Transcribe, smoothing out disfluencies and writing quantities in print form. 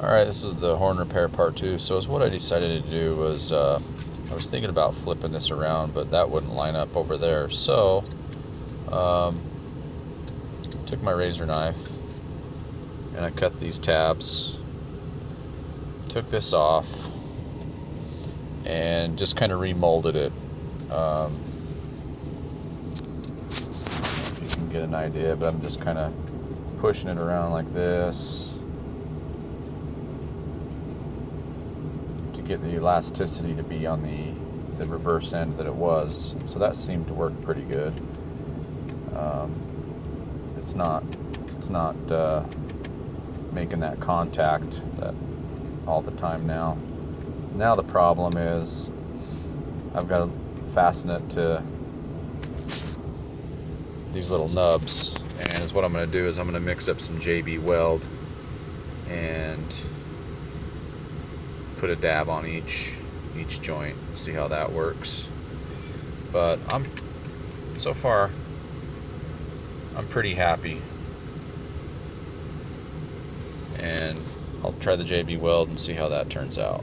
Alright, this is the horn repair part 2. So what I decided to do was, I was thinking about flipping this around, but that wouldn't line up over there. So, took my razor knife and I cut these tabs, took this off, and just kind of remolded it. I don't know if you can get an idea, but I'm just kind of pushing it around like this to get the elasticity to be on the reverse end that it was. So that seemed to work pretty good. It's not making that contact all the time now. Now the problem is I've got to fasten it to these little nubs, and what I'm going to do is I'm going to mix up some JB Weld and put a dab on each joint, see how that works. But so far I'm pretty happy, and I'll try the JB Weld and see how that turns out.